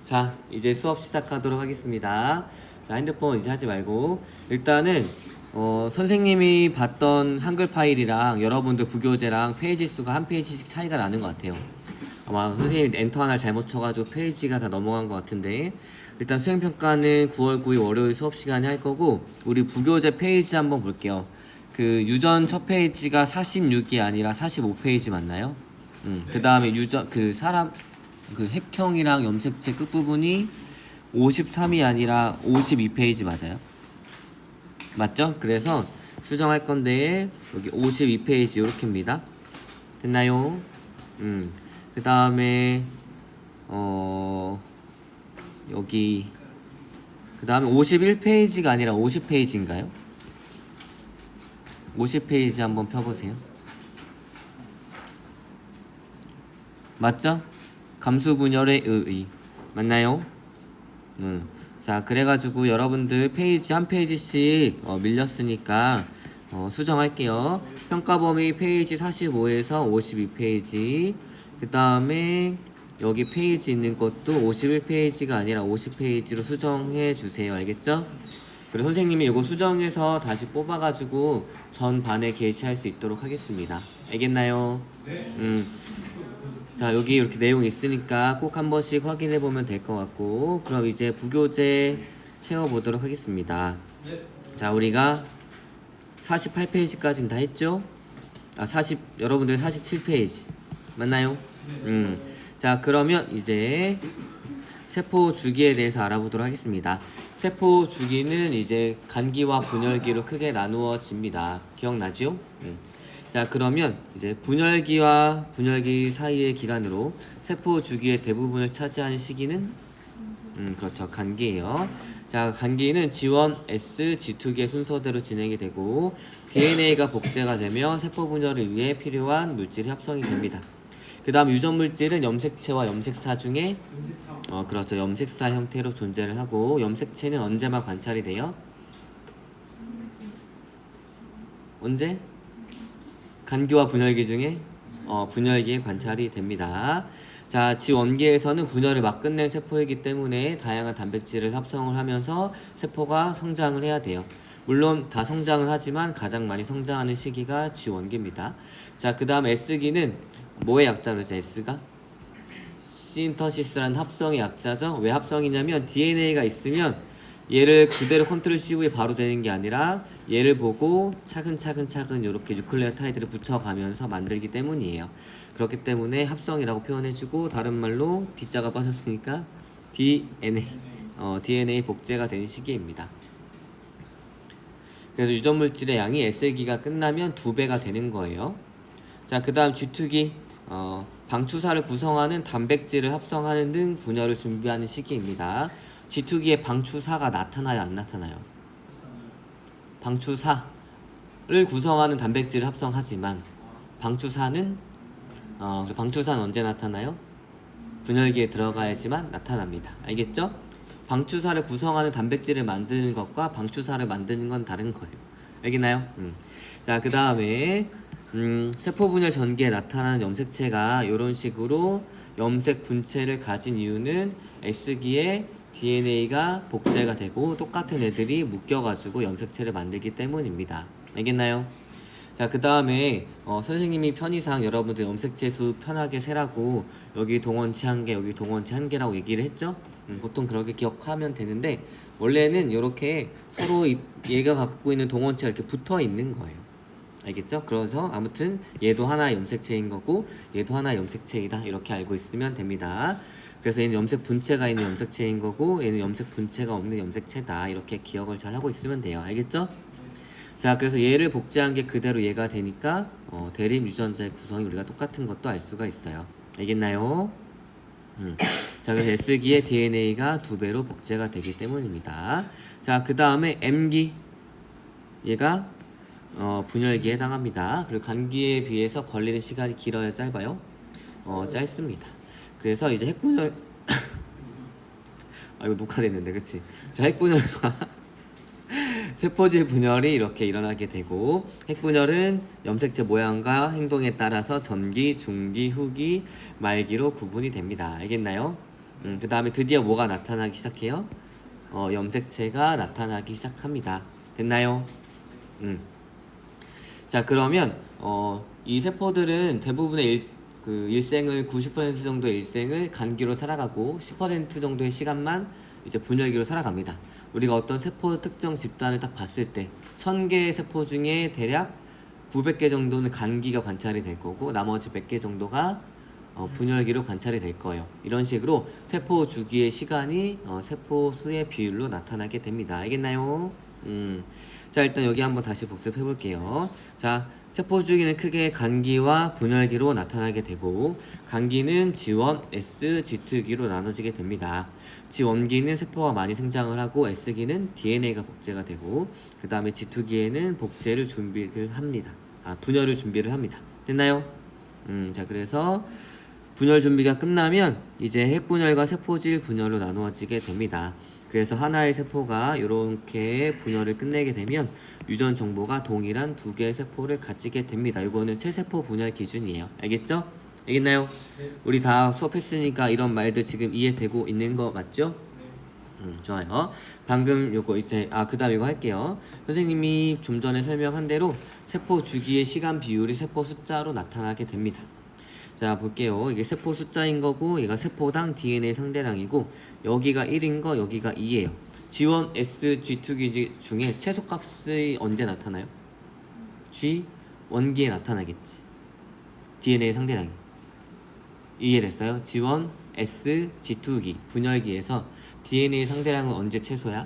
자, 이제 수업 시작하도록 하겠습니다. 자, 핸드폰 이제 하지 말고 일단은 선생님이 봤던 한글 파일이랑 여러분들 부교재랑 페이지 수가 한 페이지씩 차이가 나는 것 같아요. 아마 선생님 엔터 하나를 잘못 쳐가지고 페이지가 다 넘어간 것 같은데, 일단 수행평가는 9월 9일 월요일 수업 시간에 할 거고, 우리 부교재 페이지 한번 볼게요. 그 유전 첫 페이지가 46이 아니라 45페이지 맞나요? 그 다음에 유전 그 사람 그 핵형이랑 염색체 끝부분이 53이 아니라 52페이지 맞아요? 맞죠? 그래서 수정할 건데 여기 52페이지 이렇게입니다. 됐나요? 그 다음에 여기 그 다음에 51페이지가 아니라 50페이지인가요? 50페이지 한번 펴보세요. 맞죠? 감수분열의 의의 맞나요? 자, 그래가지고 여러분들 페이지 한 페이지씩 밀렸으니까 수정할게요. 평가 범위 페이지 45에서 52페이지, 그 다음에 여기 페이지 있는 것도 51페이지가 아니라 50페이지로 수정해 주세요. 알겠죠? 그리고 선생님이 이거 수정해서 다시 뽑아가지고 전 반에 게시할 수 있도록 하겠습니다. 알겠나요? 네. 자, 여기 이렇게 내용이 있으니까 꼭 한 번씩 확인해 보면 될 것 같고, 그럼 이제 부교재 채워보도록 하겠습니다. 자, 우리가 48페이지까지는 다 했죠? 여러분들 47페이지 맞나요? 자, 그러면 이제 세포 주기에 대해서 알아보도록 하겠습니다. 세포 주기는 이제 간기와 분열기로 크게 나누어집니다. 기억나죠? 자, 그러면 이제 분열기와 분열기 사이의 기간으로 세포 주기의 대부분을 차지하는 시기는 그렇죠, 간기예요. 자, 간기는 G1, S, G2의 순서대로 진행이 되고 DNA가 복제가 되며 세포 분열을 위해 필요한 물질이 합성이 됩니다. 그 다음 유전 물질은 염색체와 염색사 중에 그렇죠, 염색사 형태로 존재를 하고, 염색체는 언제만 관찰이 돼요? 언제? 간기와 분열기 중에 분열기에 관찰이 됩니다. 자, 지원기에서는 분열을 막 끝낸 세포이기 때문에 다양한 단백질을 합성을 하면서 세포가 성장을 해야 돼요. 물론 다 성장을 하지만 가장 많이 성장하는 시기가 지원기입니다. 자, 그 다음 S기는 뭐의 약자로죠? S가? 신터시스라는 합성의 약자죠. 왜 합성이냐면 DNA가 있으면 얘를 그대로 컨트롤 C에 바로 되는 게 아니라 얘를 보고 차근차근 이렇게 뉴클레오타이드를 붙여가면서 만들기 때문이에요. 그렇기 때문에 합성이라고 표현해주고, 다른 말로 D자가 빠졌으니까 DNA 복제가 되는 시기입니다. 그래서 유전물질의 양이 S기가 끝나면 2배가 되는 거예요. 자, 그 다음 G2기 방추사를 구성하는 단백질을 합성하는 등 분열을 준비하는 시기입니다. G2기에 방추사가 나타나요, 안 나타나요? 방추사를 구성하는 단백질을 합성하지만 방추사는 언제 나타나요? 분열기에 들어가야지만 나타납니다. 알겠죠? 방추사를 구성하는 단백질을 만드는 것과 방추사를 만드는 건 다른 거예요. 알겠나요? 자, 그 다음에 세포 분열 전기에 나타나는 염색체가 이런 식으로 염색 분체를 가진 이유는 S기에 DNA가 복제가 되고 똑같은 애들이 묶여가지고 염색체를 만들기 때문입니다. 알겠나요? 자, 그 다음에 선생님이 편의상 여러분들 염색체 수 편하게 세라고 여기 동원치 1개, 여기 동원치 1개라고 얘기를 했죠? 보통 그렇게 기억하면 되는데, 원래는 이렇게 서로 얘가 갖고 있는 동원치가 이렇게 붙어 있는 거예요. 알겠죠? 그래서 아무튼 얘도 하나의 염색체인 거고 얘도 하나의 염색체이다, 이렇게 알고 있으면 됩니다. 그래서 얘는 염색 분체가 있는 염색체인 거고 얘는 염색 분체가 없는 염색체다, 이렇게 기억을 잘 하고 있으면 돼요. 알겠죠? 자, 그래서 얘를 복제한 게 그대로 얘가 되니까 대립 유전자의 구성이 우리가 똑같은 것도 알 수가 있어요. 알겠나요? 자, 그래서 S기의 DNA가 2배로 복제가 되기 때문입니다. 자, 그 다음에 M기, 얘가 분열기에 해당합니다. 그리고 간기에 비해서 걸리는 시간이 길어야 짧아요? 짧습니다. 그래서 이제 핵분열 이거 녹화됐는데, 그치? 자, 핵분열과 세포질 분열이 이렇게 일어나게 되고, 핵분열은 염색체 모양과 행동에 따라서 전기, 중기, 후기, 말기로 구분이 됩니다. 알겠나요? 그 다음에 드디어 뭐가 나타나기 시작해요? 염색체가 나타나기 시작합니다. 됐나요? 자, 그러면 이 세포들은 대부분의 일생을 90% 정도의 일생을 간기로 살아가고 10% 정도의 시간만 이제 분열기로 살아갑니다. 우리가 어떤 세포 특정 집단을 딱 봤을 때 1000개의 세포 중에 대략 900개 정도는 간기가 관찰이 될 거고 나머지 100개 정도가 분열기로 관찰이 될 거예요. 이런 식으로 세포 주기의 시간이 세포 수의 비율로 나타나게 됩니다. 알겠나요? 자, 일단 여기 한번 다시 복습해 볼게요. 자, 세포 주기는 크게 간기와 분열기로 나타나게 되고 간기는 G1, S, G2기로 나눠지게 됩니다. G1기는 세포가 많이 생장을 하고 S기는 DNA가 복제가 되고 그 다음에 G2기에는 복제를 준비를 합니다. 분열을 준비를 합니다. 됐나요? 자, 그래서 분열 준비가 끝나면 이제 핵분열과 세포질 분열로 나누어지게 됩니다. 그래서 하나의 세포가 이렇게 분열을 끝내게 되면 유전 정보가 동일한 두 개의 세포를 가지게 됩니다. 이거는 체세포 분열 기준이에요. 알겠죠? 알겠나요? 네. 우리 다 수업했으니까 이런 말들 지금 이해되고 있는 거 맞죠? 네. 좋아요. 방금 요거 이제 그 다음 이거 할게요. 선생님이 좀 전에 설명한 대로 세포 주기의 시간 비율이 세포 숫자로 나타나게 됩니다. 자, 볼게요. 이게 세포 숫자인 거고 얘가 세포당 DNA 상대량이고 여기가 1인 거 여기가 2예요. G1, S, G2기 중에 최소값이 언제 나타나요? G1기에 나타나겠지. DNA 상대량이 이해됐어요? G1, S, G2기 분열기에서 DNA 상대량은 언제 최소야?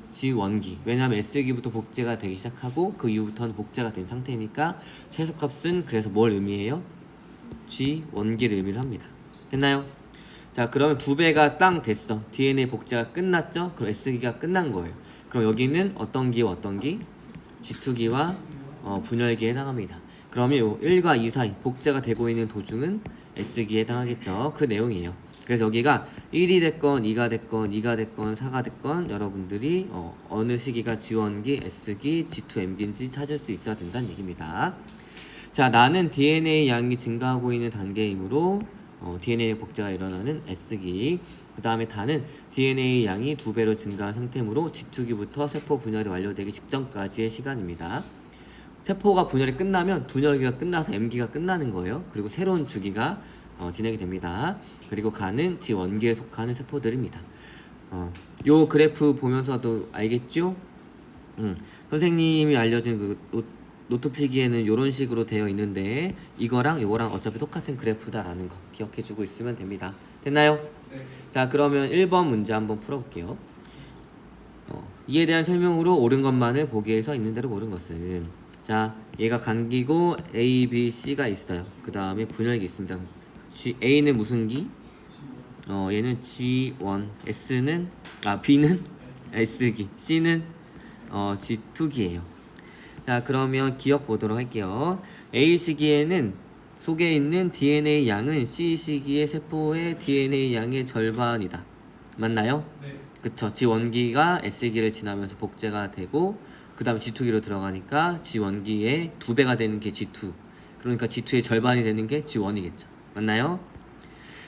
G1기. 왜냐하면 S기부터 복제가 되기 시작하고 그 이후부터는 복제가 된 상태니까 최소값은 그래서 뭘 의미해요? G1기를 의미를 합니다. 됐나요? 자, 그러면 두 배가 땅 됐어. DNA 복제가 끝났죠? 그럼 S기가 끝난 거예요. 그럼 여기는 어떤 기와 어떤 기? G2기와 분열기에 해당합니다. 그러면 요 1과 2 사이 복제가 되고 있는 도중은 S기에 해당하겠죠. 그 내용이에요. 그래서 여기가 1이 됐건 2가 됐건 2가 됐건 4가 됐건 여러분들이 어느 시기가 G1기, S기, G2M기인지 찾을 수 있어야 된다는 얘기입니다. 자, 나는 DNA 양이 증가하고 있는 단계이므로 DNA 복제가 일어나는 S기. 그 다음에 다는 DNA 양이 2배로 증가한 상태이므로 G2기부터 세포 분열이 완료되기 직전까지의 시간입니다. 세포가 분열이 끝나면 분열기가 끝나서 M기가 끝나는 거예요. 그리고 새로운 주기가 진행이 됩니다. 그리고 가는 G1기에 속하는 세포들입니다. 요 그래프 보면서도 알겠죠? 선생님이 알려준 그 노트 필기에는 이런 식으로 되어 있는데 이거랑 이거랑 어차피 똑같은 그래프다라는 거 기억해주고 있으면 됩니다. 됐나요? 네. 자, 그러면 1번 문제 한번 풀어볼게요. 이에 대한 설명으로 옳은 것만을 보기에 서 있는 대로 옳은 것은 자, 얘가 간기고 A, B, C가 있어요. 그 다음에 분열기 있습니다. A는 무슨 기? 얘는 G1, B는 S기, C는 G2기예요. 자, 그러면 기억 보도록 할게요. A 시기에는 속에 있는 DNA 양은 C 시기의 세포의 DNA 양의 절반이다. 맞나요? 네. 그쵸. G1기가 S기를 지나면서 복제가 되고 그 다음 G2기로 들어가니까 G1기의 2배가 되는 게 G2. 그러니까 G2의 절반이 되는 게 G1이겠죠. 맞나요?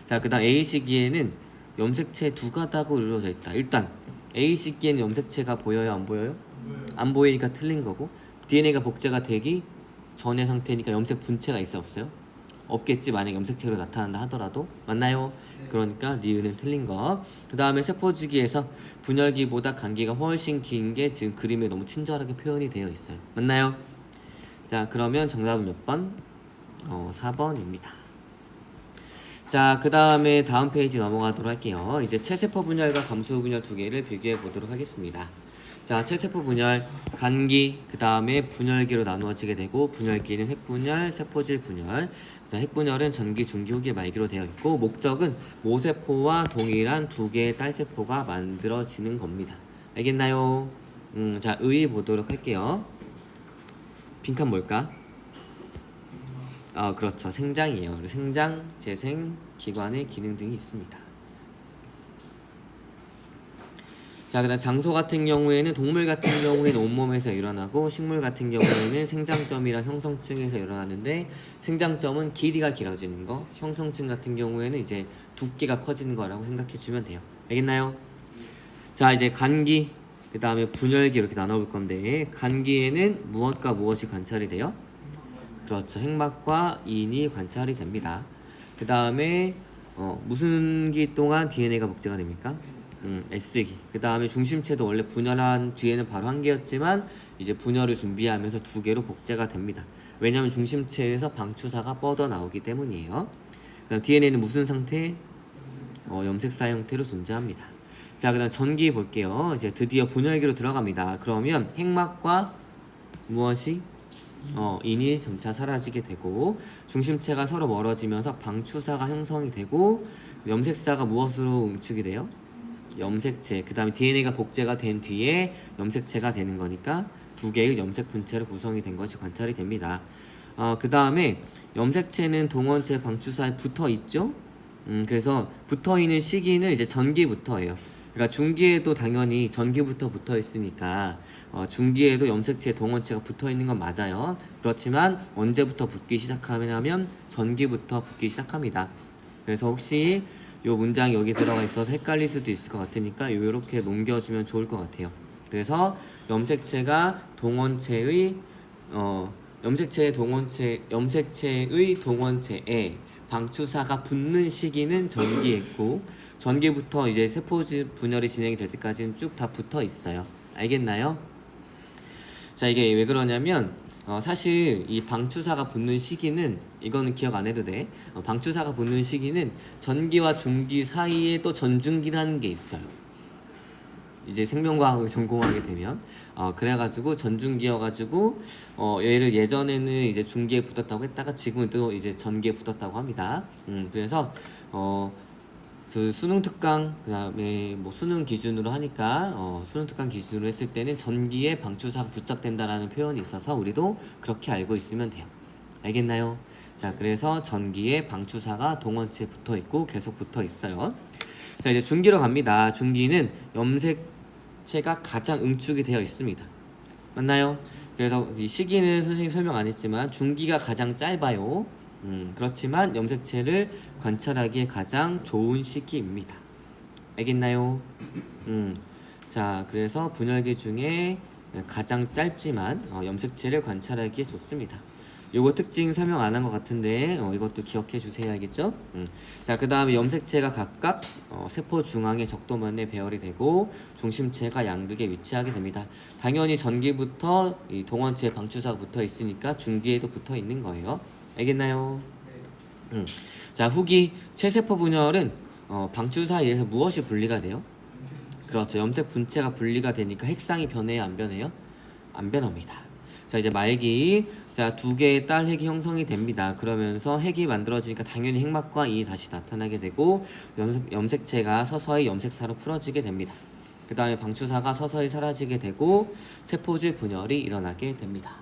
자, 그 다음 A 시기에는 염색체 두 가닥으로 이루어져 있다. 일단 A 시기에는 염색체가 보여요? 안 보여요? 안 보이니까 틀린 거고 DNA가 복제가 되기 전의 상태니까 염색 분체가 있어 없어요? 없겠지. 만약 염색체로 나타난다 하더라도. 맞나요? 네. 그러니까 니은은 틀린 거. 그 다음에 세포 주기에서 분열기보다 간기가 훨씬 긴 게 지금 그림에 너무 친절하게 표현이 되어 있어요. 맞나요? 자, 그러면 정답은 몇 번? 4번입니다. 자, 그 다음에 다음 페이지 넘어가도록 할게요. 이제 체세포 분열과 감수 분열 두 개를 비교해 보도록 하겠습니다. 자, 체세포 분열, 간기, 그 다음에 분열기로 나누어지게 되고 분열기는 핵분열, 세포질 분열. 핵분열은 전기, 중기, 후기, 말기로 되어 있고 목적은 모세포와 동일한 두 개의 딸세포가 만들어지는 겁니다. 알겠나요? 자, 의 보도록 할게요. 빈칸 뭘까? 그렇죠. 생장이에요. 생장, 재생, 기관의 기능 등이 있습니다. 자, 그다음 장소 같은 경우에는 동물 같은 경우에는 온몸에서 일어나고 식물 같은 경우에는 생장점이랑 형성층에서 일어나는데 생장점은 길이가 길어지는 거, 형성층 같은 경우에는 이제 두께가 커지는 거라고 생각해 주면 돼요. 알겠나요? 자, 이제 간기, 그 다음에 분열기 이렇게 나눠볼 건데, 간기에는 무엇과 무엇이 관찰이 돼요? 그렇죠. 핵막과 인이 관찰이 됩니다. 그 다음에 무슨 기 동안 DNA가 복제가 됩니까? S기. 그 다음에 중심체도 원래 분열한 뒤에는 바로 한 개였지만 이제 분열을 준비하면서 두 개로 복제가 됩니다. 왜냐하면 중심체에서 방추사가 뻗어 나오기 때문이에요. 그다음 DNA는 무슨 상태? 염색사 형태로 존재합니다. 자, 그다음 전기 볼게요. 이제 드디어 분열기로 들어갑니다. 그러면 핵막과 무엇이 인이 점차 사라지게 되고 중심체가 서로 멀어지면서 방추사가 형성이 되고 염색사가 무엇으로 응축이 돼요? 염색체. 그 다음에 DNA가 복제가 된 뒤에 염색체가 되는 거니까 두 개의 염색 분체로 구성이 된 것이 관찰이 됩니다. 그 다음에 염색체는 동원체 방추사에 붙어 있죠. 그래서 붙어 있는 시기는 이제 전기부터예요. 그러니까 중기에도 당연히 전기부터 붙어 있으니까 중기에도 염색체 동원체가 붙어 있는 건 맞아요. 그렇지만 언제부터 붙기 시작하냐면 전기부터 붙기 시작합니다. 그래서 혹시 요 문장이 여기 들어가 있어서 헷갈릴 수도 있을 것 같으니까 요렇게 넘겨주면 좋을 것 같아요. 그래서 염색체가 동원체의 염색체의 동원체에 방추사가 붙는 시기는 전기했고 전기부터 이제 세포 분열이 진행이 될 때까지는 쭉 다 붙어 있어요. 알겠나요? 자, 이게 왜 그러냐면 사실 이 방추사가 붙는 시기는 이거는 기억 안 해도 돼. 방추사가 붙는 시기는 전기와 중기 사이에 또 전중기라는 게 있어요. 이제 생명과학을 전공하게 되면 그래가지고 전중기여가지고 얘를 예전에는 이제 중기에 붙었다고 했다가 지금은 또 이제 전기에 붙었다고 합니다. 그래서 그 수능 특강 그다음에 뭐 수능 기준으로 하니까 수능 특강 기준으로 했을 때는 전기에 방추사가 부착된다라는 표현이 있어서 우리도 그렇게 알고 있으면 돼요. 알겠나요? 자, 그래서 전기에 방추사가 동원체에 붙어 있고 계속 붙어 있어요. 자, 이제 중기로 갑니다. 중기는 염색체가 가장 응축이 되어 있습니다. 맞나요? 그래서 이 시기는 선생님 설명 안 했지만 중기가 가장 짧아요. 그렇지만 염색체를 관찰하기에 가장 좋은 시기입니다. 알겠나요? 자, 그래서 분열기 중에 가장 짧지만 염색체를 관찰하기에 좋습니다. 요거 특징 설명 안 한 것 같은데 이것도 기억해 주세요. 알겠죠? 자, 그 다음에 염색체가 각각 세포 중앙의 적도면에 배열이 되고 중심체가 양극에 위치하게 됩니다. 당연히 전기부터 이 동원체 방추사가 붙어 있으니까 중기에도 붙어 있는 거예요. 알겠나요? 자, 후기 체세포 분열은 방추사에 의해서 무엇이 분리가 돼요? 그렇죠. 염색 분체가 분리가 되니까 핵상이 변해요, 안 변해요? 안 변합니다. 자, 이제 말기. 자, 두 개의 딸 핵이 형성이 됩니다. 그러면서 핵이 만들어지니까 당연히 핵막과 인이 다시 나타나게 되고 염색체가 서서히 염색사로 풀어지게 됩니다. 그 다음에 방추사가 서서히 사라지게 되고 세포질 분열이 일어나게 됩니다.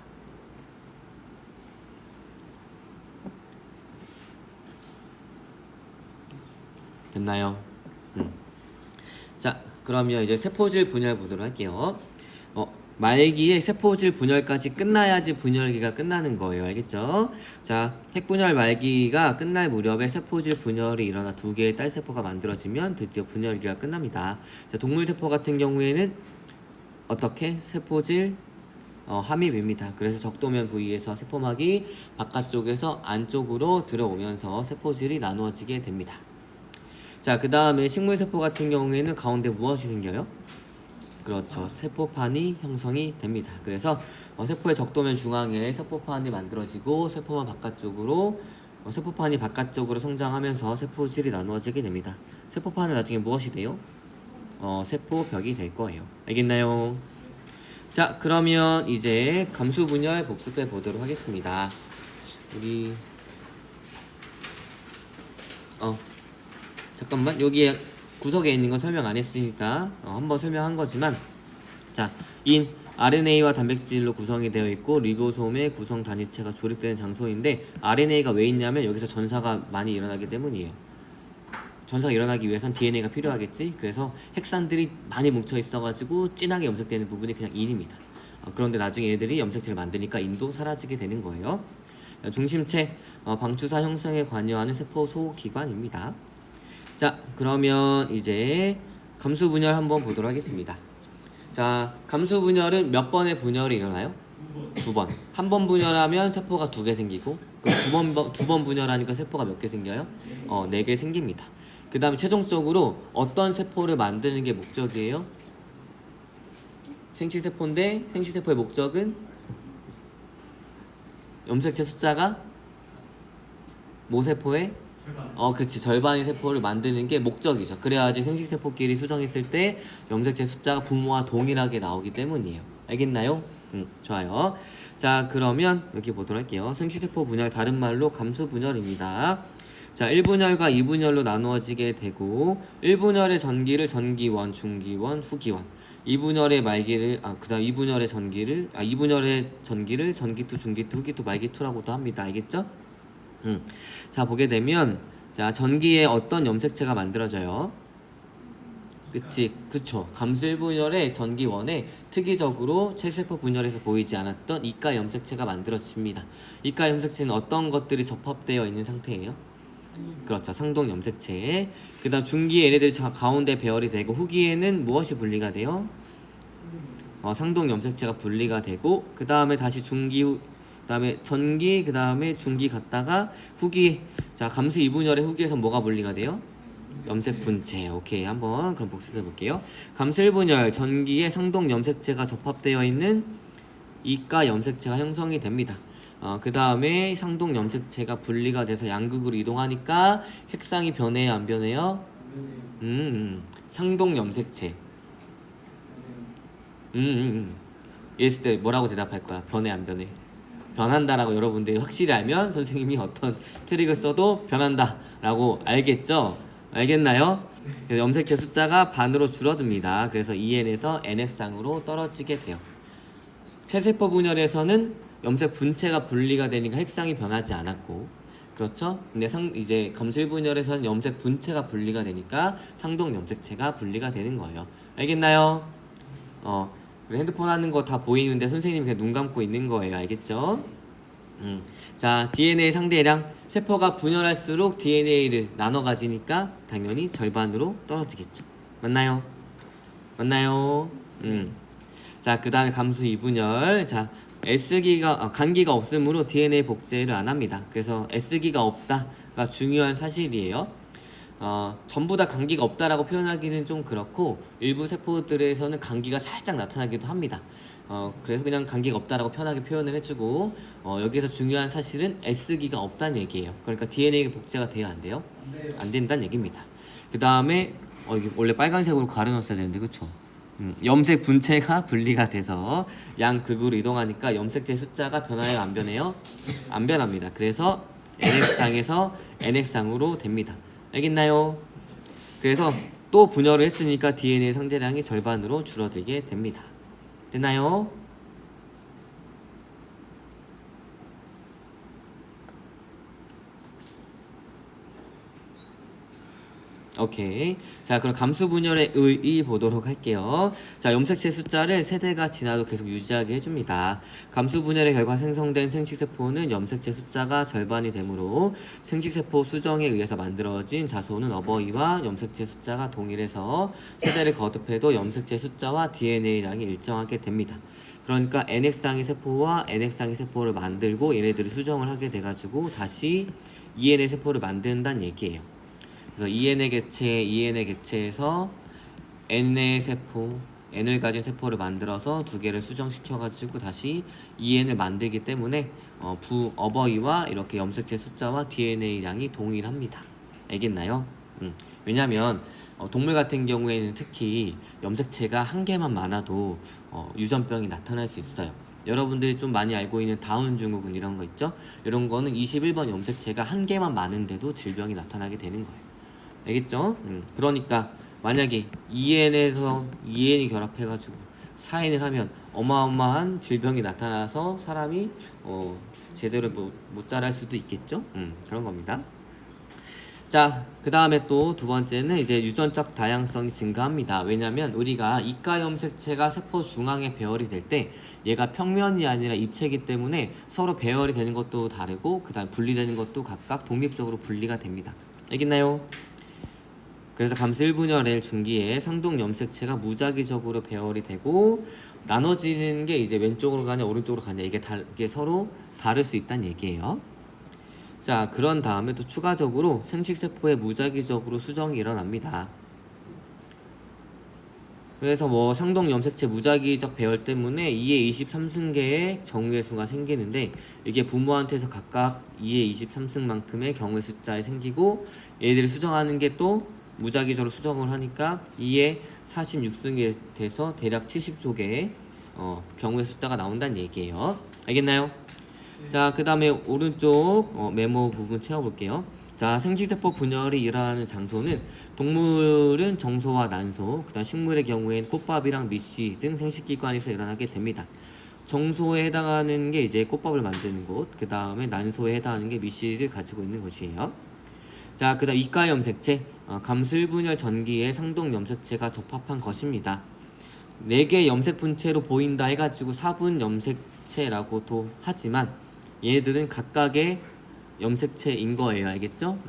됐나요? 자, 그러면 이제 세포질 분열 보도록 할게요. 말기에 세포질 분열까지 끝나야지 분열기가 끝나는 거예요. 알겠죠? 자, 핵분열 말기가 끝날 무렵에 세포질 분열이 일어나 두 개의 딸세포가 만들어지면 드디어 분열기가 끝납니다. 자, 동물세포 같은 경우에는 어떻게? 세포질 함입입니다. 그래서 적도면 부위에서 세포막이 바깥쪽에서 안쪽으로 들어오면서 세포질이 나누어지게 됩니다. 자, 그 다음에 식물세포 같은 경우에는 가운데 무엇이 생겨요? 그렇죠. 세포판이 형성이 됩니다. 그래서 세포의 적도면 중앙에 세포판이 만들어지고 세포판 바깥쪽으로 세포판이 바깥쪽으로 성장하면서 세포질이 나누어지게 됩니다. 세포판은 나중에 무엇이 돼요? 세포벽이 될 거예요. 알겠나요? 자, 그러면 이제 감수분열 복습해 보도록 하겠습니다. 우리 잠깐만, 여기에 구석에 있는 거 설명 안 했으니까 한번 설명한 거지만, 자, 인 RNA와 단백질로 구성이 되어 있고 리보솜의 구성 단위체가 조립되는 장소인데 RNA가 왜 있냐면 여기서 전사가 많이 일어나기 때문이에요. 전사가 일어나기 위해선 DNA가 필요하겠지. 그래서 핵산들이 많이 뭉쳐 있어가지고 진하게 염색되는 부분이 그냥 인입니다. 그런데 나중에 얘들이 염색체를 만드니까 인도 사라지게 되는 거예요. 중심체 방추사 형성에 관여하는 세포 소기관입니다. 자, 그러면 이제 감수 분열 한번 보도록 하겠습니다. 자, 감수 분열은 몇 번의 분열이 일어나요? 두 번. 한 번 분열하면 세포가 두 개 생기고, 두 번 분열하니까 세포가 몇 개 생겨요? 네 개 생깁니다. 그 다음에 최종적으로 어떤 세포를 만드는 게 목적이에요? 생식세포인데 생식세포의 목적은 염색체 숫자가 모세포의 그치, 절반의 세포를 만드는 게 목적이죠. 그래야지 생식세포끼리 수정했을 때 염색체 숫자가 부모와 동일하게 나오기 때문이에요. 알겠나요? 좋아요. 자, 그러면 여기 보도록 할게요. 생식세포 분열, 다른 말로 감수 분열입니다. 자, 1분열과 2분열로 나누어지게 되고 1분열의 전기를 전기원, 중기원, 후기원, 2분열의 말기를 그다음 2분열의 전기를 2분열의 전기를 전기투, 중기투, 후기투, 말기투라고도 합니다. 알겠죠? 자, 보게 되면 자, 전기에 어떤 염색체가 만들어져요? 그쵸. 감수 1분열의 전기원에 특이적으로 체세포 분열에서 보이지 않았던 이가 염색체가 만들어집니다. 이가 염색체는 어떤 것들이 접합되어 있는 상태예요? 그렇죠. 상동 염색체. 그 다음 중기에 얘네들이 가운데 배열이 되고 후기에는 무엇이 분리가 돼요? 상동 염색체가 분리가 되고 그 다음에 다시 중기, 그 다음에 전기, 그 다음에 중기 갔다가 후기. 자, 감수 2분열의 후기에서 뭐가 분리가 돼요? 염색 분체. 오케이, 한번 그럼 복습해 볼게요. 감수 1분열 전기에 상동 염색체가 접합되어 있는 이가 염색체가 형성이 됩니다. 그 다음에 상동 염색체가 분리가 돼서 양극으로 이동하니까 핵상이 변해요, 안 변해요? 상동 염색체. 이랬을 때 뭐라고 대답할 거야? 변해, 안 변해? 변한다라고 여러분들이 확실히 알면 선생님이 어떤 트릭을 써도 변한다라고 알겠죠? 알겠나요? 그래서 염색체 숫자가 반으로 줄어듭니다. 그래서 EN에서 NX상으로 떨어지게 돼요. 체세포 분열에서는 염색 분체가 분리가 되니까 핵상이 변하지 않았고, 그렇죠? 근데 이제 검실 분열에서는 염색 분체가 분리가 되니까 상동 염색체가 분리가 되는 거예요. 알겠나요? 핸드폰 하는 거 다 보이는데 선생님이 그냥 눈 감고 있는 거예요. 알겠죠? 자, DNA 상대량. 세포가 분열할수록 DNA를 나눠 가지니까 당연히 절반으로 떨어지겠죠. 맞나요? 맞나요? 자, 그 다음에 감수 2분열. 자, 간기가 없으므로 DNA 복제를 안 합니다. 그래서 S기가 없다가 중요한 사실이에요. 전부 다 간기가 없다라고 표현하기는 좀 그렇고 일부 세포들에서는 간기가 살짝 나타나기도 합니다. 그래서 그냥 간기가 없다라고 편하게 표현을 해주고 여기서 중요한 사실은 S기가 없다는 얘기예요. 그러니까 DNA 복제가 돼야 안 돼요? 안 된다는 얘기입니다. 그 다음에 이게 원래 빨간색으로 가려놨어야 되는데 그쵸? 염색 분체가 분리가 돼서 양극으로 이동하니까 염색체 숫자가 변해요, 안 변해요? 안 변합니다. 그래서 NX상에서 NX상으로 됩니다. 알겠나요? 그래서 또 분열을 했으니까 DNA 상대량이 절반으로 줄어들게 됩니다. 됐나요? 오케이. 자, 그럼 감수 분열의 의의 보도록 할게요. 자, 염색체 숫자를 세대가 지나도 계속 유지하게 해줍니다. 감수 분열의 결과 생성된 생식세포는 염색체 숫자가 절반이 되므로 생식세포 수정에 의해서 만들어진 자손은 어버이와 염색체 숫자가 동일해서 세대를 거듭해도 염색체 숫자와 DNA량이 일정하게 됩니다. 그러니까 NX상의 세포와 NX상의 세포를 만들고 얘네들이 수정을 하게 돼가지고 다시 EN의 세포를 만든다는 얘기예요. 그래서 EN의 개체에서 N의 세포, N을 가진 세포를 만들어서 두 개를 수정시켜가지고 다시 EN을 만들기 때문에 어버이와 이렇게 염색체 숫자와 DNA량이 동일합니다. 알겠나요? 왜냐면 동물 같은 경우에는 특히 염색체가 한 개만 많아도 유전병이 나타날 수 있어요. 여러분들이 좀 많이 알고 있는 다운 증후군 이런 거 있죠? 이런 거는 21번 염색체가 한 개만 많은데도 질병이 나타나게 되는 거예요. 알겠죠? 그러니까 만약에 EN에서 EN이 결합해가지고 4N을 하면 어마어마한 질병이 나타나서 사람이 제대로 못 자랄 수도 있겠죠? 그런 겁니다. 자, 그 다음에 또 두 번째는 이제 유전적 다양성이 증가합니다. 왜냐면 우리가 이가 염색체가 세포 중앙에 배열이 될 때 얘가 평면이 아니라 입체이기 때문에 서로 배열이 되는 것도 다르고 그 다음 분리되는 것도 각각 독립적으로 분리가 됩니다. 알겠나요? 그래서 감수 1분열 L 중기에 상동 염색체가 무작위적으로 배열이 되고 나눠지는 게 이제 왼쪽으로 가냐 오른쪽으로 가냐 이게 서로 다를 수 있다는 얘기예요. 자, 그런 다음에 또 추가적으로 생식세포에 무작위적으로 수정이 일어납니다. 그래서 뭐 상동 염색체 무작위적 배열 때문에 2의 23승계의 정의의 수가 생기는데 이게 부모한테서 각각 2의 23승만큼의 경우의 숫자에 생기고 얘들이 수정하는 게 또 무작위적으로 수정을 하니까 2의 46승에 돼서 대략 70조 개의 경우의 숫자가 나온다는 얘기예요. 알겠나요? 자, 그 다음에 오른쪽 메모 부분 채워볼게요. 자, 생식세포 분열이 일어나는 장소는 동물은 정소와 난소, 그 다음 식물의 경우에는 꽃밥이랑 미씨 등 생식기관에서 일어나게 됩니다. 정소에 해당하는 게 이제 꽃밥을 만드는 곳, 그 다음에 난소에 해당하는 게 미씨를 가지고 있는 곳이에요. 자, 그 다음 이가 염색체, 감술분열 전기에 상동 염색체가 접합한 것입니다. 4개 염색 분체로 보인다 해가지고 4분 염색체라고도 하지만 얘네들은 각각의 염색체인 거예요. 알겠죠?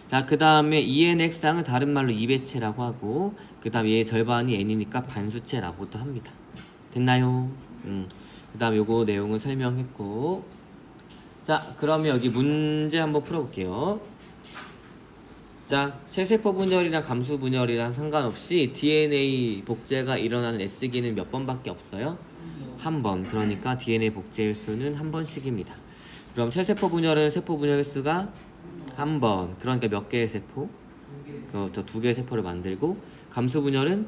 자, 그 다음에 EN 핵상을 다른 말로 2배체라고 하고 그 다음 얘의 절반이 N이니까 반수체라고도 합니다. 됐나요? 그 다음 요거 내용을 설명했고 자, 그러면 여기 문제 한번 풀어볼게요. 자, 체세포 분열이랑 감수 분열이랑 상관없이 DNA 복제가 일어나는 S기는 몇 번밖에 없어요? 한 번. 그러니까 DNA 복제 횟수는 한 번씩입니다. 그럼 체세포 분열은 세포 분열 횟수가 한 번. 그러니까 몇 개의 세포? 그렇죠. 2개의 세포를 만들고 감수 분열은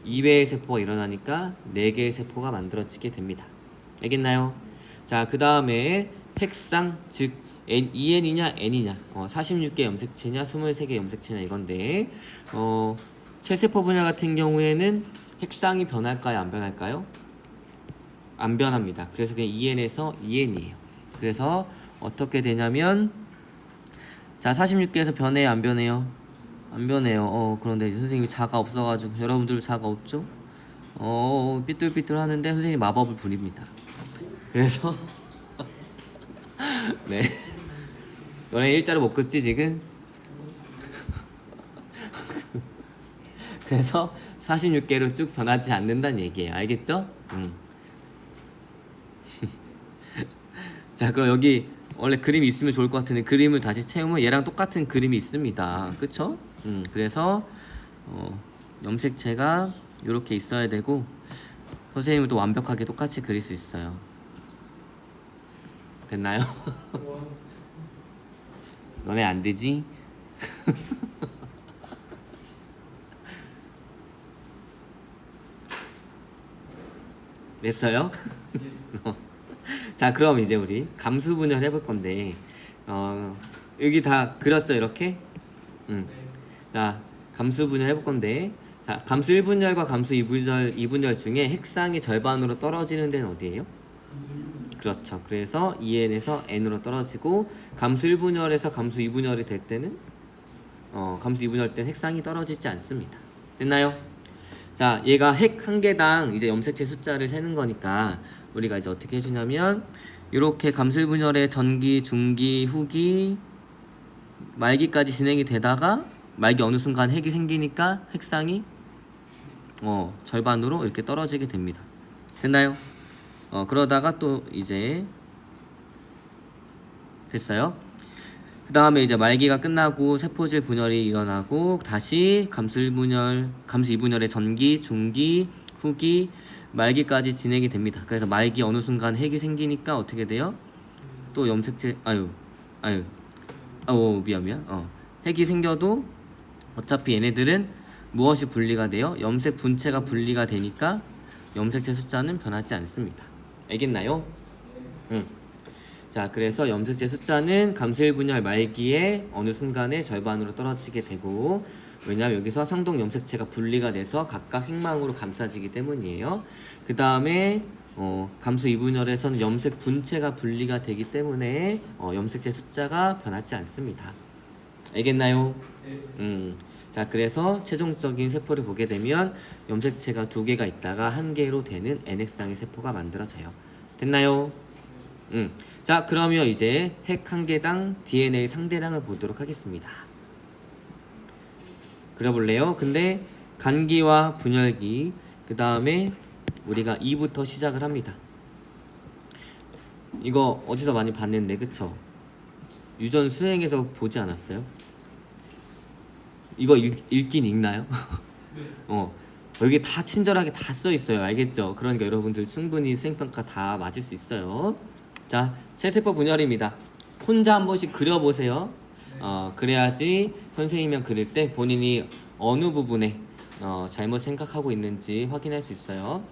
2배의 세포가 일어나니까 4개의 세포가 만들어지게 됩니다. 알겠나요? 자, 그 다음에 핵상, 즉 EN이냐 N이냐 46개 염색체냐 23개 염색체냐 이건데 체세포 분열 같은 경우에는 핵상이 변할까요? 안 변할까요? 안 변합니다. 그래서 그냥 EN에서 EN이에요. 그래서 어떻게 되냐면 자, 46개에서 변해요? 안 변해요? 안 변해요. 그런데 선생님이 자가 없어가지고 여러분들 자가 없죠? 삐뚤삐뚤 하는데 선생님이 마법을 부립니다. 그래서 네, 너네 일자로 못 긋지 지금? 그래서 46개로 쭉 변하지 않는다는 얘기예요. 알겠죠? 자, 그럼 여기 원래 그림이 있으면 좋을 것 같은데 그림을 다시 채우면 얘랑 똑같은 그림이 있습니다. 그쵸? 그래서 염색체가 이렇게 있어야 되고 선생님도 완벽하게 똑같이 그릴 수 있어요. 됐나요? 너네 안 되지? 됐어요? 자, 그럼 이제 우리 감수 분열 해볼 건데 여기 다 그렸죠 이렇게? 자, 감수 분열 해볼 건데 자, 감수 1분열과 감수 2분열 중에 핵상이 절반으로 떨어지는 데는 어디예요? 그렇죠. 그래서 EN에서 N으로 떨어지고 감수 1분열에서 감수 2분열이 될 때는 감수 2분열 때는 핵상이 떨어지지 않습니다. 됐나요? 자, 얘가 핵 한 개당 이제 염색체 숫자를 세는 거니까 우리가 이제 어떻게 해주냐면 이렇게 감수 1분열의 전기, 중기, 후기, 말기까지 진행이 되다가 말기 어느 순간 핵이 생기니까 핵상이 절반으로 이렇게 떨어지게 됩니다. 됐나요? 그러다가 또 이제 됐어요. 그 다음에 이제 말기가 끝나고 세포질 분열이 일어나고 다시 감수 2분열의 전기, 중기, 후기, 말기까지 진행이 됩니다. 그래서 말기 어느 순간 핵이 생기니까 어떻게 돼요? 또 염색체 미안. 핵이 생겨도 어차피 얘네들은 무엇이 분리가 돼요? 염색 분체가 분리가 되니까 염색체 숫자는 변하지 않습니다. 알겠나요? 자, 그래서 염색체 숫자는 감수 1분열 말기에 어느 순간에 절반으로 떨어지게 되고 왜냐하면 여기서 상동 염색체가 분리가 돼서 각각 핵망으로 감싸지기 때문이에요. 그 다음에 감수 2분열에서는 염색 분체가 분리가 되기 때문에 염색체 숫자가 변하지 않습니다. 알겠나요? 자, 그래서 최종적인 세포를 보게 되면 염색체가 2개가 있다가 1개로 되는 N핵상의 세포가 만들어져요. 됐나요? 자, 그러면 이제 핵 1개당 DNA 상대량을 보도록 하겠습니다. 그려볼래요? 근데 간기와 분열기, 그 다음에 우리가 2부터 시작을 합니다. 이거 어디서 많이 봤는데, 그쵸? 유전 수행에서 보지 않았어요? 이거 읽긴 읽나요? 여기 다 친절하게 다 써있어요. 알겠죠? 그러니까 여러분들 충분히 수행평가 다 맞을 수 있어요. 자, 세세포 분열입니다. 혼자 한 번씩 그려보세요. 그래야지 선생님이랑 그릴 때 본인이 어느 부분에 잘못 생각하고 있는지 확인할 수 있어요.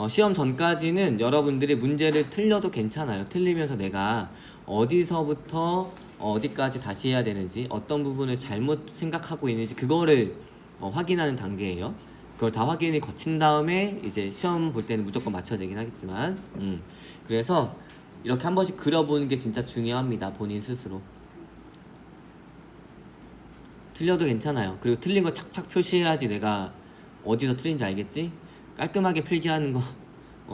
시험 전까지는 여러분들이 문제를 틀려도 괜찮아요. 틀리면서 내가 어디서부터 어디까지 다시 해야 되는지, 어떤 부분을 잘못 생각하고 있는지 그거를 확인하는 단계예요. 그걸 다 확인이 거친 다음에 이제 시험 볼 때는 무조건 맞춰야 되긴 하겠지만, 그래서 이렇게 한 번씩 그려보는 게 진짜 중요합니다. 본인 스스로. 틀려도 괜찮아요. 그리고 틀린 거 착착 표시해야지 내가 어디서 틀린지 알겠지? 깔끔하게 필기하는 거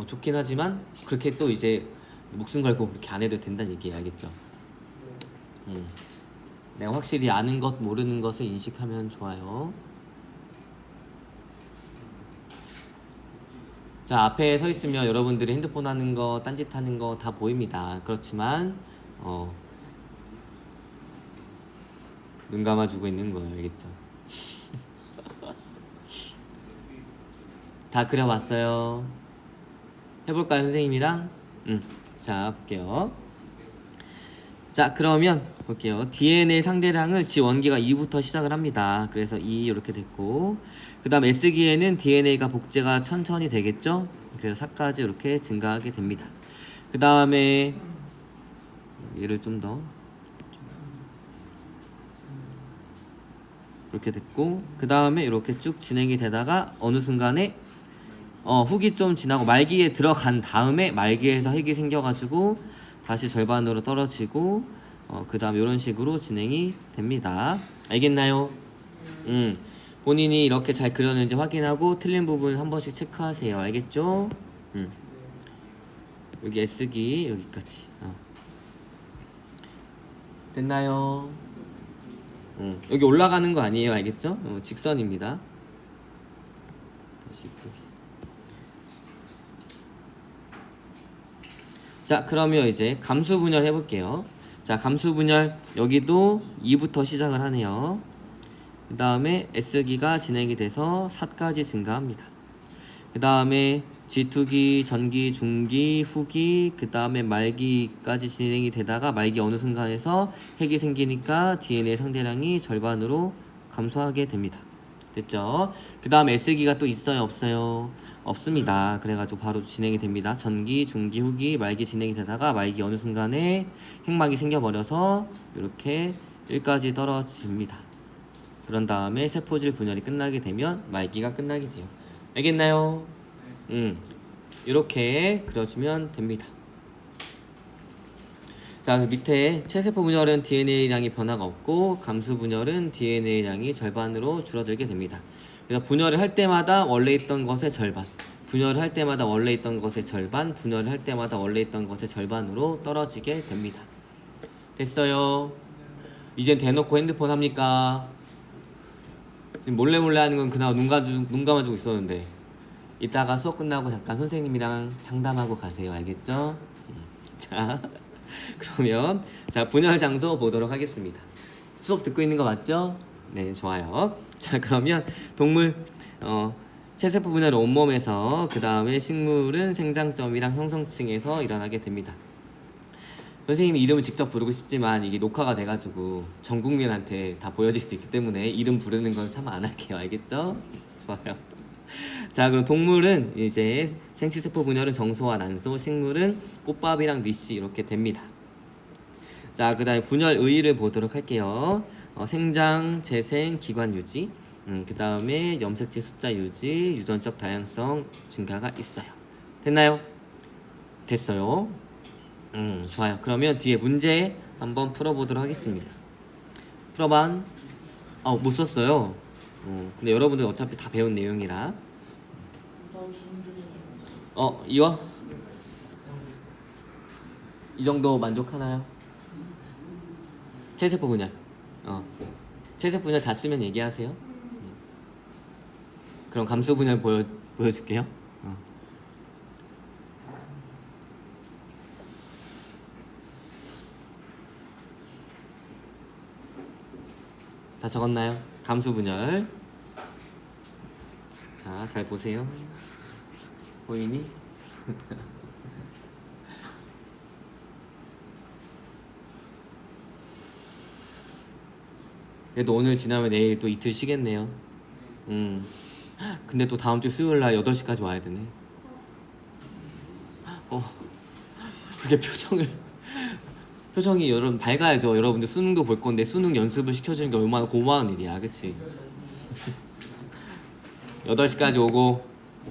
좋긴 하지만 그렇게 또 이제 목숨 걸고 그렇게 안 해도 된다는 얘기예요. 알겠죠? 내가 확실히 아는 것 모르는 것을 인식하면 좋아요. 자, 앞에 서 있으면 여러분들이 핸드폰 하는 거, 딴짓 하는 거 다 보입니다. 그렇지만 눈 감아주고 있는 거예요. 알겠죠? 다 그려봤어요. 해볼까요, 선생님이랑? 자, 볼게요. 자, 그러면 볼게요. DNA 상대량을 지원기가 2부터 시작을 합니다. 그래서 2 이렇게 됐고, 그 다음 S기에는 DNA가 복제가 천천히 되겠죠? 그래서 4까지 이렇게 증가하게 됩니다. 그 다음에 얘를 좀 더 이렇게 됐고, 그 다음에 이렇게 쭉 진행이 되다가 어느 순간에 훅이 좀 지나고 말기에 들어간 다음에 말기에서 핵이 생겨가지고 다시 절반으로 떨어지고 그 다음 이런 식으로 진행이 됩니다. 알겠나요? 본인이 이렇게 잘 그렸는지 확인하고 틀린 부분 한 번씩 체크하세요. 알겠죠? 여기 S기 여기까지 됐나요? 여기 올라가는 거 아니에요. 알겠죠? 직선입니다. 다시 자, 그러면 이제 감수 분열 해볼게요. 자, 감수 분열 여기도 2부터 시작을 하네요. 그 다음에 S기가 진행이 돼서 4까지 증가합니다. 그 다음에 G2기, 전기, 중기, 후기, 그 다음에 말기까지 진행이 되다가 말기 어느 순간에서 핵이 생기니까 DNA 상대량이 절반으로 감소하게 됩니다. 됐죠? 그 다음 S기가 또 있어요? 없어요? 없습니다. 그래가지고 바로 진행이 됩니다. 전기, 중기, 후기, 말기 진행이 되다가 말기 어느 순간에 핵막이 생겨버려서 이렇게 1까지 떨어집니다. 그런 다음에 세포질 분열이 끝나게 되면 말기가 끝나게 돼요. 알겠나요? 이렇게 그려주면 됩니다. 자, 그 밑에 체세포 분열은 DNA량이 변화가 없고 감수 분열은 DNA량이 절반으로 줄어들게 됩니다. 그래서 분열을 할 때마다 원래 있던 것의 절반, 분열을 할 때마다 원래 있던 것의 절반, 분열을 할 때마다 원래 있던 것의 절반으로 떨어지게 됩니다. 됐어요? 이젠 대놓고 핸드폰 합니까? 지금 몰래 하는 건 그나마 눈 감아주고 있었는데 이따가 수업 끝나고 잠깐 선생님이랑 상담하고 가세요. 알겠죠? 자, 그러면 자, 분열 장소 보도록 하겠습니다. 수업 듣고 있는 거 맞죠? 네, 좋아요. 자, 그러면 동물 체세포 분열은 온몸에서, 그 다음에 식물은 생장점이랑 형성층에서 일어나게 됩니다. 선생님이 이름을 직접 부르고 싶지만 이게 녹화가 돼가지고 전 국민한테 다 보여질 수 있기 때문에 이름 부르는 건 참 안 할게요. 알겠죠? 좋아요. 자, 그럼 동물은 이제 생식세포 분열은 정소와 난소, 식물은 꽃밥이랑 리씨 이렇게 됩니다. 자, 그 다음에 분열 의의를 보도록 할게요. 생장, 재생, 기관 유지, 그 다음에 염색체 숫자 유지, 유전적 다양성 증가가 있어요. 됐나요? 됐어요. 좋아요. 그러면 뒤에 문제 한번 풀어보도록 하겠습니다. 풀어봐. 못 썼어요. 근데 여러분들 어차피 다 배운 내용이라. 이거? 이 정도 만족하나요? 체세포 분열. 체세포 분열 다 쓰면 얘기하세요. 그럼 감수 분열 보여줄게요. 다 적었나요? 감수 분열. 자, 잘 보세요. 보이니? 그래도 오늘 지나면 내일 또 이틀 쉬겠네요. 근데 또 다음 주 수요일 날 8시까지 와야 되네. 그게 표정이 여러분 밝아야죠. 여러분들 수능도 볼 건데 수능 연습을 시켜주는 게 얼마나 고마운 일이야, 그치? 8시까지 오고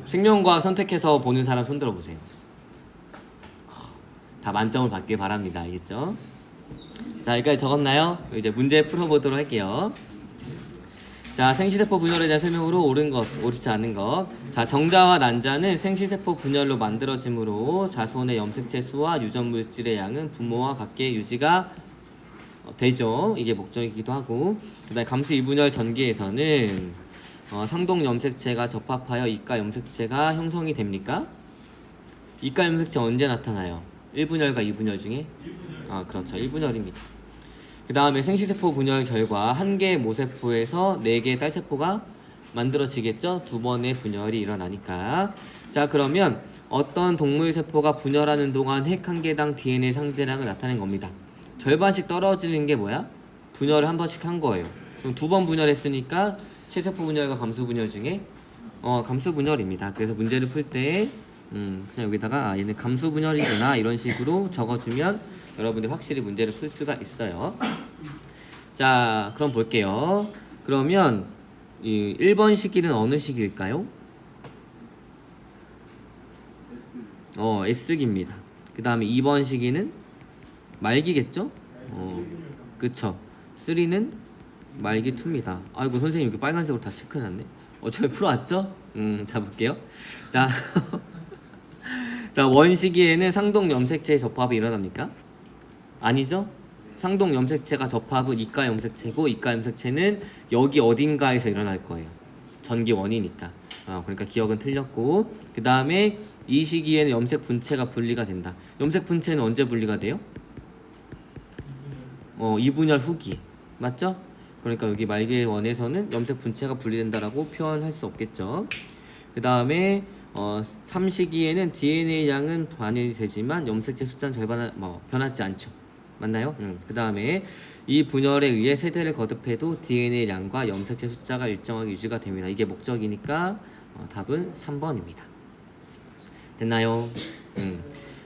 생명과학 선택해서 보는 사람 손들어 보세요. 다 만점을 받길 바랍니다. 알겠죠? 자, 여기까지 적었나요? 이제 문제 풀어보도록 할게요. 자, 생시세포 분열에 대한 설명으로 옳은 것, 옳지 않은 것. 자, 정자와 난자는 생시세포 분열로 만들어지므로 자손의 염색체 수와 유전물질의 양은 부모와 같게 유지가 되죠. 이게 목적이기도 하고. 그다음에 감수 이분열 전기에서는 상동 염색체가 접합하여 이가 염색체가 형성이 됩니까? 이가 염색체 언제 나타나요? 1분열과 2분열 중에? 그렇죠. 1분열입니다. 그 다음에 생시세포 분열 결과 한 개의 모세포에서 4개의 딸세포가 만들어지겠죠? 2번의 분열이 일어나니까. 자, 그러면 어떤 동물세포가 분열하는 동안 핵 한 개당 DNA 상대량을 나타낸 겁니다. 절반씩 떨어지는 게 뭐야? 분열을 한 번씩 한 거예요. 그럼 2번 분열했으니까 체세포 분열과 감수 분열 중에 감수 분열입니다. 그래서 문제를 풀 때 그냥 여기다가 얘는 감수 분열이구나 이런 식으로 적어주면 여러분들 확실히 문제를 풀 수가 있어요. 자, 그럼 볼게요. 그러면 이 1번 시기는 어느 시기일까요? S기입니다. 그 다음에 2번 시기는 말기겠죠? 그쵸. 3는 말기 2입니다. 아이고, 선생님 이렇게 빨간색으로 다 체크해놨네. 어차피 풀어왔죠? 자, 볼게요. 자, 자, 원시기에는 상동 염색체의 접합이 일어납니까? 아니죠? 상동 염색체가 접합은 이가 염색체고 이가 염색체는 여기 어딘가에서 일어날 거예요. 전기 원이니까. 그러니까 기억은 틀렸고. 그 다음에 이 시기에는 염색 분체가 분리가 된다. 염색 분체는 언제 분리가 돼요? 2분열 후기. 맞죠? 그러니까 여기 말기의 원에서는 염색 분체가 분리된다라고 표현할 수 없겠죠. 그 다음에 3시기에는 DNA 양은 반이 되지만 염색체 숫자는 절반 변하지 않죠. 맞나요? 그 다음에 이 분열에 의해 세대를 거듭해도 DNA 양과 염색체 숫자가 일정하게 유지가 됩니다. 이게 목적이니까 답은 3번입니다. 됐나요?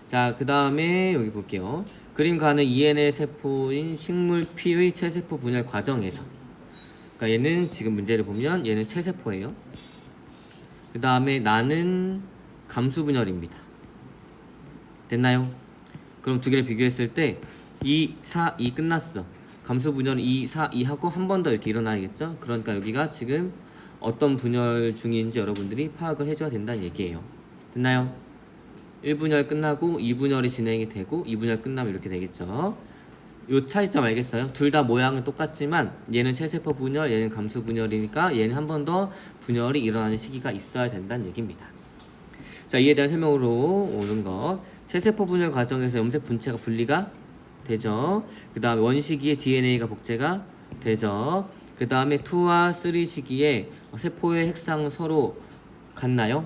자, 그 다음에 여기 볼게요. 그림 가는 EN의 세포인 식물 P의 체세포 분열 과정에서, 그러니까 얘는 지금 문제를 보면 얘는 체세포예요. 그 다음에 나는 감수 분열입니다. 됐나요? 그럼 두 개를 비교했을 때 2, 4, 2 끝났어. 감수 분열은 2, 4, 2 하고 한 번 더 이렇게 일어나야겠죠? 그러니까 여기가 지금 어떤 분열 중인지 여러분들이 파악을 해줘야 된다는 얘기예요. 됐나요? 1분열 끝나고 2분열이 진행이 되고 2분열 끝나면 이렇게 되겠죠. 요 차이점 알겠어요? 둘 다 모양은 똑같지만 얘는 체세포 분열, 얘는 감수 분열이니까 얘는 한 번 더 분열이 일어나는 시기가 있어야 된다는 얘기입니다. 자, 이에 대한 설명으로 오는 것. 체세포 분열 과정에서 염색 분체가 분리가 되죠. 그 다음에 원시기에 DNA가 복제가 되죠. 그 다음에 2와 3 시기에 세포의 핵상은 서로 같나요?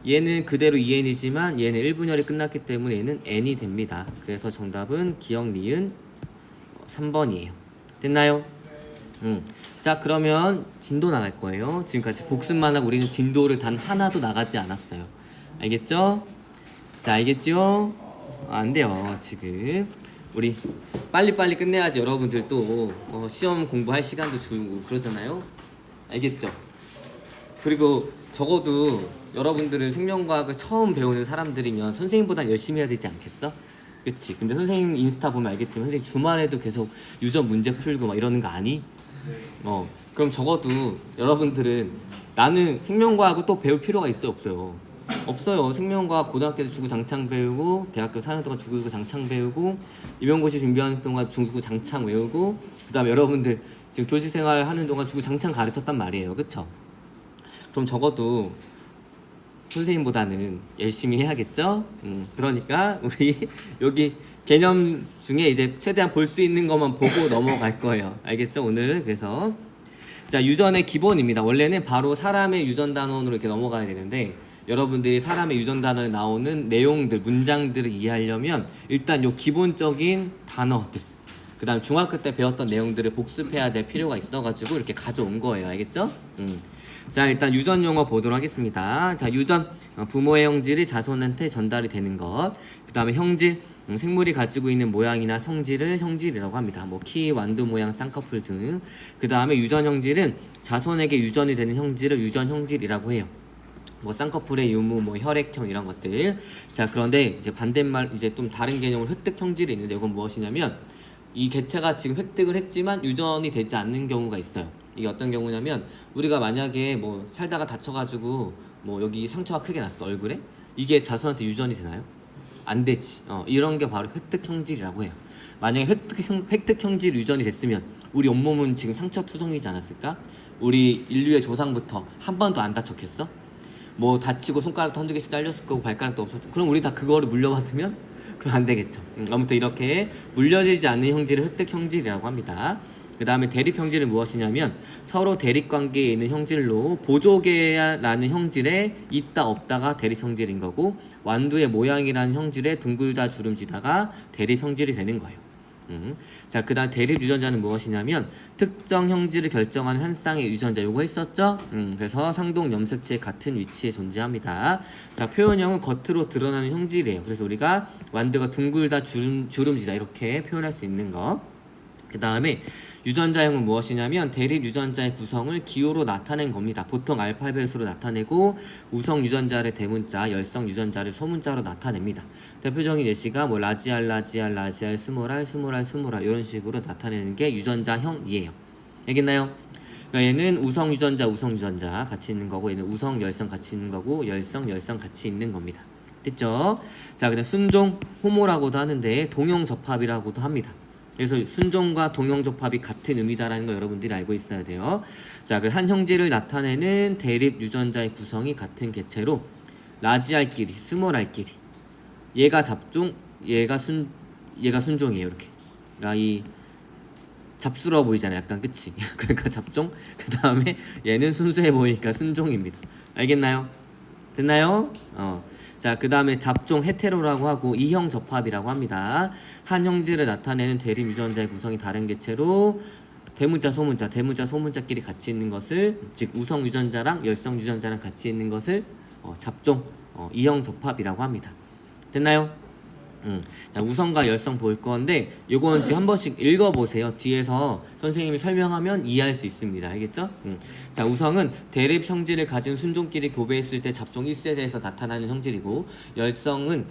얘는 그대로 2N이지만 얘는 1분열이 끝났기 때문에 얘는 N이 됩니다. 그래서 정답은 기억 니은 3번이에요. 됐나요? 자, 그러면 진도 나갈 거예요. 지금까지 복습만 하고 우리는 진도를 단 하나도 나가지 않았어요. 알겠죠? 자, 알겠죠? 안 돼요, 지금. 우리 빨리빨리 끝내야지 여러분들 또 시험 공부할 시간도 주고 그러잖아요. 알겠죠? 그리고 적어도 여러분들은 생명과학을 처음 배우는 사람들이면 선생님보다 열심히 해야 되지 않겠어? 그치? 근데 선생님 인스타 보면 알겠지만 선생님 주말에도 계속 유전 문제 풀고 막 이러는 거 아니? 그럼 적어도 여러분들은 나는 생명과학을 또 배울 필요가 있어요, 없어요? 없어요. 생명과학 고등학교 때 주구장창 배우고 대학교 4년 동안 주구장창 배우고 임용고시 준비하는 동안 주구장창 외우고 그 다음에 여러분들 지금 교실생활 하는 동안 주구장창 가르쳤단 말이에요. 그쵸? 그럼 적어도 선생님보다는 열심히 해야겠죠? 그러니까 우리 여기 개념 중에 이제 최대한 볼 수 있는 것만 보고 넘어갈 거예요. 알겠죠? 오늘 그래서 자, 유전의 기본입니다. 원래는 바로 사람의 유전 단원으로 이렇게 넘어가야 되는데 여러분들이 사람의 유전 단원에 나오는 내용들, 문장들을 이해하려면 일단 요 기본적인 단어들, 그 다음 중학교 때 배웠던 내용들을 복습해야 될 필요가 있어가지고 이렇게 가져온 거예요. 알겠죠? 자, 일단 유전 용어 보도록 하겠습니다. 자, 유전, 부모의 형질이 자손한테 전달이 되는 것. 그 다음에 형질, 생물이 가지고 있는 모양이나 성질을 형질이라고 합니다. 뭐 키, 완두 모양, 쌍꺼풀 등. 그 다음에 유전 형질은 자손에게 유전이 되는 형질을 유전 형질이라고 해요. 뭐 쌍꺼풀의 유무, 뭐 혈액형 이런 것들. 자, 그런데 이제 반대말, 이제 좀 다른 개념으로 획득 형질이 있는데 이건 무엇이냐면 이 개체가 지금 획득을 했지만 유전이 되지 않는 경우가 있어요. 이게 어떤 경우냐면 우리가 만약에 뭐 살다가 다쳐가지고 뭐 여기 상처가 크게 났어, 얼굴에. 이게 자손한테 유전이 되나요? 안 되지. 이런 게 바로 획득 형질이라고 해요. 만약에 획득 형질 유전이 됐으면 우리 온몸은 지금 상처 투성이지 않았을까? 우리 인류의 조상부터 한 번도 안 다쳤겠어? 뭐 다치고 손가락도 한두 개씩 잘렸을 거고 발가락도 없었고, 그럼 우리 다 그거를 물려받으면 그럼 안 되겠죠. 아무튼 이렇게 물려지지 않는 형질을 획득 형질이라고 합니다. 그 다음에 대립 형질은 무엇이냐면 서로 대립 관계에 있는 형질로 보조개라는 형질에 있다 없다가 대립 형질인 거고, 완두의 모양이라는 형질에 둥글다 주름지다가 대립 형질이 되는 거예요. 자, 그 다음 대립 유전자는 무엇이냐면 특정 형질을 결정하는 한 쌍의 유전자, 요거 했었죠? 그래서 상동 염색체의 같은 위치에 존재합니다. 자, 표현형은 겉으로 드러나는 형질이에요. 그래서 우리가 완두가 둥글다 주름지다 이렇게 표현할 수 있는 거. 그 다음에 유전자형은 무엇이냐면 대립 유전자의 구성을 기호로 나타낸 겁니다. 보통 알파벳으로 나타내고 우성 유전자를 대문자, 열성 유전자를 소문자로 나타냅니다. 대표적인 예시가 뭐 라지알, 스모랄 이런 식으로 나타내는 게 유전자형이에요. 알겠나요? 그러니까 얘는 우성 유전자 같이 있는 거고, 얘는 우성 열성 같이 있는 거고, 열성 같이 있는 겁니다. 됐죠? 자, 그다음 순종 호모라고도 하는데 동형접합이라고도 합니다. 그래서 순종과 동형접합이 같은 의미다라는 거 여러분들이 알고 있어야 돼요. 자, 그 한 형질을 나타내는 대립 유전자의 구성이 같은 개체로 라지알끼리, 스몰알끼리, 얘가 잡종, 얘가 순종이에요. 이렇게. 그러니까 이 잡스러워 보이잖아요. 약간 그치? 그러니까 잡종. 그 다음에 얘는 순수해 보이니까 순종입니다. 알겠나요? 됐나요? 자, 그 다음에 잡종 헤테로라고 하고 이형 접합이라고 합니다. 한 형질을 나타내는 대립 유전자의 구성이 다른 개체로 대문자, 소문자끼리 같이 있는 것을, 즉 우성 유전자랑 열성 유전자랑 같이 있는 것을 잡종 이형 접합이라고 합니다. 됐나요? 자, 우성과 열성 볼 건데 요거는 지금 한 번씩 읽어보세요. 뒤에서 선생님이 설명하면 이해할 수 있습니다. 알겠죠? 자, 우성은 대립 형질을 가진 순종끼리 교배했을 때 잡종 1세대에서 나타나는 형질이고, 열성은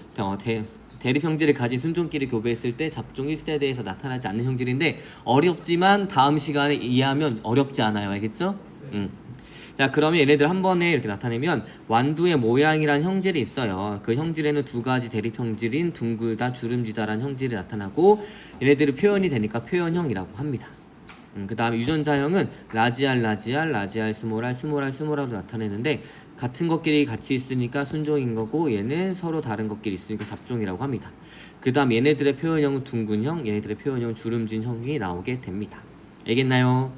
대립 형질을 가진 순종끼리 교배했을 때 잡종 1세대에서 나타나지 않는 형질인데 어렵지만 다음 시간에 이해하면 어렵지 않아요. 알겠죠? 자, 그러면 얘네들 한 번에 이렇게 나타내면 완두의 모양이라는 형질이 있어요. 그 형질에는 두 가지 대립 형질인 둥글다, 주름지다라는 형질이 나타나고 얘네들이 표현이 되니까 표현형이라고 합니다. 그 다음에 유전자형은 라지알, 스모랄로 나타내는데 같은 것끼리 같이 있으니까 순종인 거고, 얘는 서로 다른 것끼리 있으니까 잡종이라고 합니다. 그 다음 얘네들의 표현형은 둥근형, 얘네들의 표현형은 주름진형이 나오게 됩니다. 알겠나요?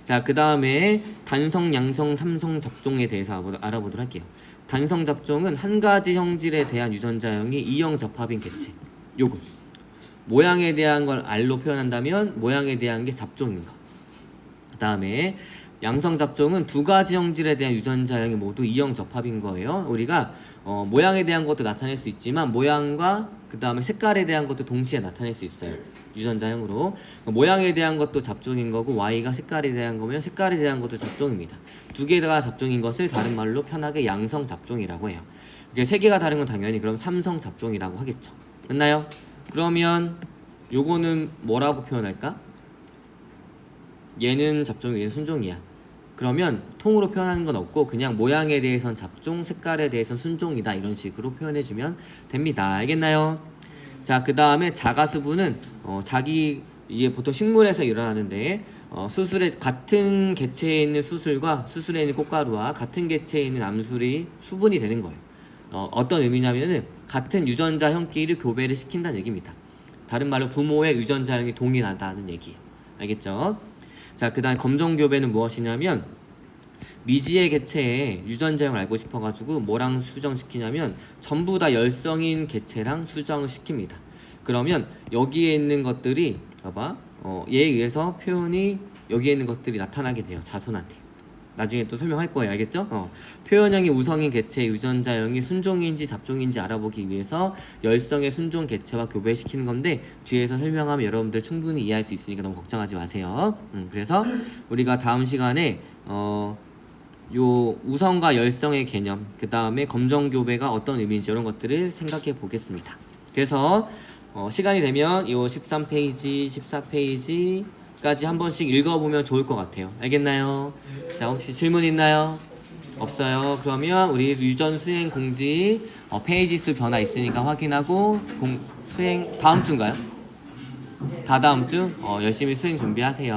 자, 그 다음에 단성, 양성, 삼성 잡종에 대해서 알아보도록 할게요. 단성 잡종은 한 가지 형질에 대한 유전자형이 이형 접합인 개체. 요거 모양에 대한 걸 R로 표현한다면 모양에 대한 게 잡종인 거. 그 다음에 양성 잡종은 두 가지 형질에 대한 유전자형이 모두 이형 접합인 거예요. 우리가 모양에 대한 것도 나타낼 수 있지만 모양과 그 다음에 색깔에 대한 것도 동시에 나타낼 수 있어요. 유전자형으로. 모양에 대한 것도 잡종인 거고, Y가 색깔에 대한 거면 색깔에 대한 것도 잡종입니다. 두 개가 잡종인 것을 다른 말로 편하게 양성 잡종이라고 해요. 이게 세 개가 다른 건 당연히 그럼 삼성 잡종이라고 하겠죠. 됐나요? 그러면 요거는 뭐라고 표현할까? 얘는 잡종이, 얘는 순종이야. 그러면 통으로 표현하는 건 없고 그냥 모양에 대해선 잡종, 색깔에 대해선 순종이다 이런 식으로 표현해주면 됩니다. 알겠나요? 자, 그 다음에 자가수분은 이게 보통 식물에서 일어나는데 수술에 같은 개체에 있는 수술과 수술에 있는 꽃가루와 같은 개체에 있는 암술이 수분이 되는 거예요. 어떤 의미냐면은 같은 유전자 형끼리 교배를 시킨다는 얘기입니다. 다른 말로 부모의 유전자형이 동일하다는 얘기예요. 알겠죠? 자, 그 다음 검정교배는 무엇이냐면 미지의 개체의 유전자형을 알고 싶어가지고 뭐랑 수정시키냐면 전부 다 열성인 개체랑 수정을 시킵니다. 그러면 여기에 있는 것들이 봐봐, 얘에 의해서 표현이 여기에 있는 것들이 나타나게 돼요. 자손한테. 나중에 또 설명할 거예요. 알겠죠? 표현형이 우성인 개체의 유전자형이 순종인지 잡종인지 알아보기 위해서 열성의 순종 개체와 교배시키는 건데 뒤에서 설명하면 여러분들 충분히 이해할 수 있으니까 너무 걱정하지 마세요. 그래서 우리가 다음 시간에 요 우성과 열성의 개념, 그 다음에 검정교배가 어떤 의미인지 이런 것들을 생각해 보겠습니다. 그래서 시간이 되면 요 13페이지, 14페이지까지 한 번씩 읽어보면 좋을 것 같아요. 알겠나요? 자, 혹시 질문 있나요? 없어요. 그러면 우리 유전 수행 공지 페이지 수 변화 있으니까 확인하고 수행 다음 주인가요? 다다음 주 열심히 수행 준비하세요.